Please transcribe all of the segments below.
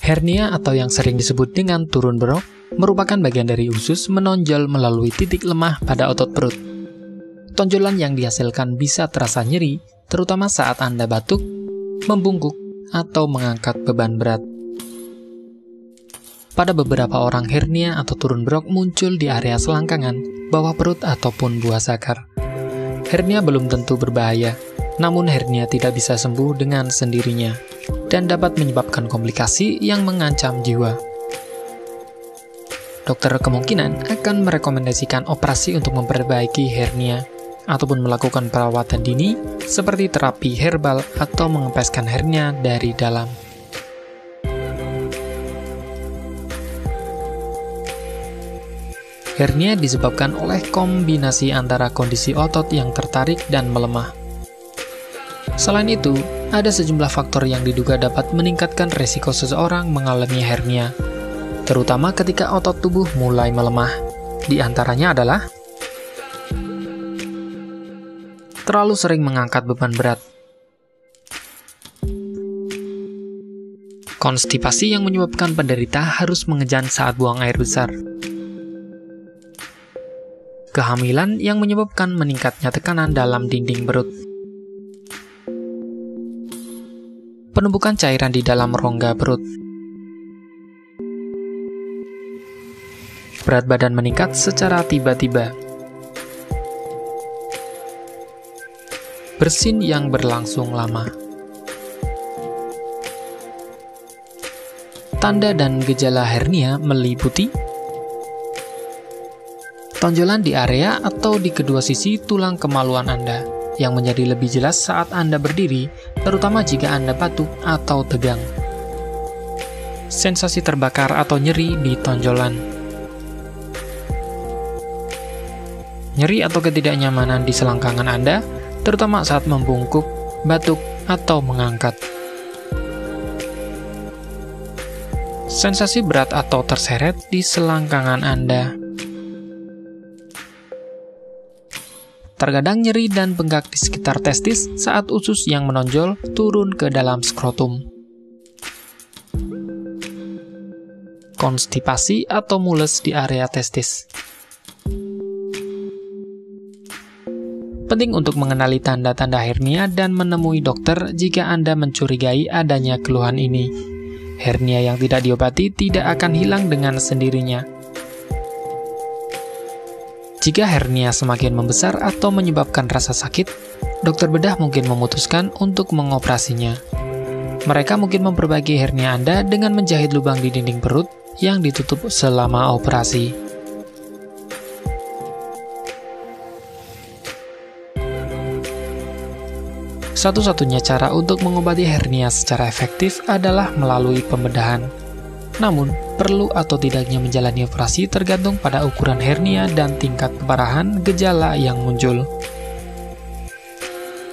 Hernia atau yang sering disebut dengan turun brok merupakan bagian dari usus menonjol melalui titik lemah pada otot perut. Tonjolan yang dihasilkan bisa terasa nyeri, terutama saat Anda batuk, membungkuk, atau mengangkat beban berat. Pada beberapa orang, hernia atau turun brok muncul di area selangkangan, bawah perut, ataupun buah zakar. Hernia belum tentu berbahaya, namun hernia tidak bisa sembuh dengan sendirinya dan dapat menyebabkan komplikasi yang mengancam jiwa. Dokter kemungkinan akan merekomendasikan operasi untuk memperbaiki hernia ataupun melakukan perawatan dini seperti terapi herbal atau mengempeskan hernia dari dalam. Hernia disebabkan oleh kombinasi antara kondisi otot yang tertarik dan melemah. Selain itu, ada sejumlah faktor yang diduga dapat meningkatkan resiko seseorang mengalami hernia, terutama ketika otot tubuh mulai melemah. Di antaranya adalah terlalu sering mengangkat beban berat, konstipasi yang menyebabkan penderita harus mengejan saat buang air besar, kehamilan yang menyebabkan meningkatnya tekanan dalam dinding perut, penumpukan cairan di dalam rongga perut, berat badan meningkat secara tiba-tiba, bersin yang berlangsung lama. Tanda dan gejala hernia meliputi tonjolan di area atau di kedua sisi tulang kemaluan Anda, yang menjadi lebih jelas saat Anda berdiri, terutama jika Anda batuk atau tegang. Sensasi terbakar atau nyeri di tonjolan. Nyeri atau ketidaknyamanan di selangkangan Anda, terutama saat membungkuk, batuk, atau mengangkat. Sensasi berat atau terseret di selangkangan Anda. Terkadang nyeri dan bengkak di sekitar testis saat usus yang menonjol turun ke dalam skrotum. Konstipasi atau mules di area testis. Penting untuk mengenali tanda-tanda hernia dan menemui dokter jika Anda mencurigai adanya keluhan ini. Hernia yang tidak diobati tidak akan hilang dengan sendirinya. Jika hernia semakin membesar atau menyebabkan rasa sakit, dokter bedah mungkin memutuskan untuk mengoperasinya. Mereka mungkin memperbaiki hernia Anda dengan menjahit lubang di dinding perut yang ditutup selama operasi. Satu-satunya cara untuk mengobati hernia secara efektif adalah melalui pembedahan. Namun, perlu atau tidaknya menjalani operasi tergantung pada ukuran hernia dan tingkat keparahan gejala yang muncul.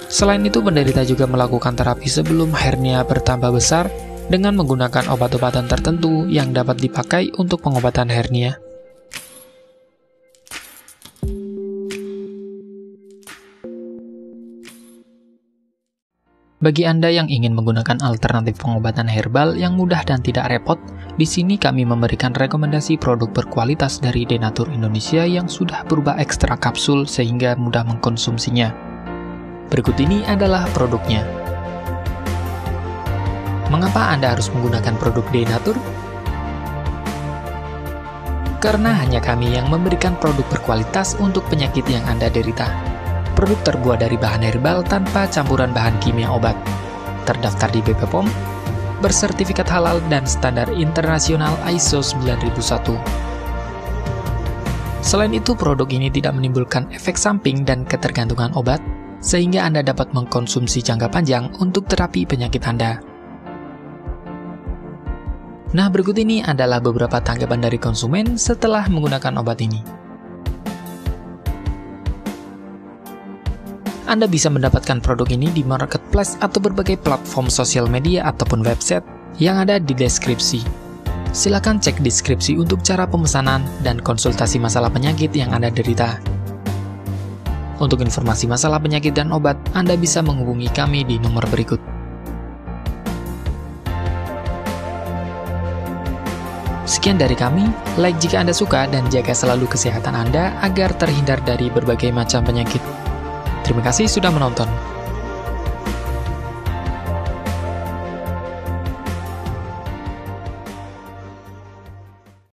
Selain itu, penderita juga melakukan terapi sebelum hernia bertambah besar dengan menggunakan obat-obatan tertentu yang dapat dipakai untuk pengobatan hernia. Bagi Anda yang ingin menggunakan alternatif pengobatan herbal yang mudah dan tidak repot, di sini kami memberikan rekomendasi produk berkualitas dari Denatur Indonesia yang sudah berubah ekstrak kapsul sehingga mudah mengkonsumsinya. Berikut ini adalah produknya. Mengapa Anda harus menggunakan produk Denatur? Karena hanya kami yang memberikan produk berkualitas untuk penyakit yang Anda derita. Produk terbuat dari bahan herbal tanpa campuran bahan kimia obat, terdaftar di BP POM, bersertifikat halal dan standar internasional ISO 9001. Selain itu, produk ini tidak menimbulkan efek samping dan ketergantungan obat, sehingga Anda dapat mengkonsumsi jangka panjang untuk terapi penyakit Anda. Nah, berikut ini adalah beberapa tanggapan dari konsumen setelah menggunakan obat ini. Anda bisa mendapatkan produk ini di marketplace atau berbagai platform sosial media ataupun website yang ada di deskripsi. Silakan cek deskripsi untuk cara pemesanan dan konsultasi masalah penyakit yang Anda derita. Untuk informasi masalah penyakit dan obat, Anda bisa menghubungi kami di nomor berikut. Sekian dari kami, like jika Anda suka dan jaga selalu kesehatan Anda agar terhindar dari berbagai macam penyakit. Terima kasih sudah menonton.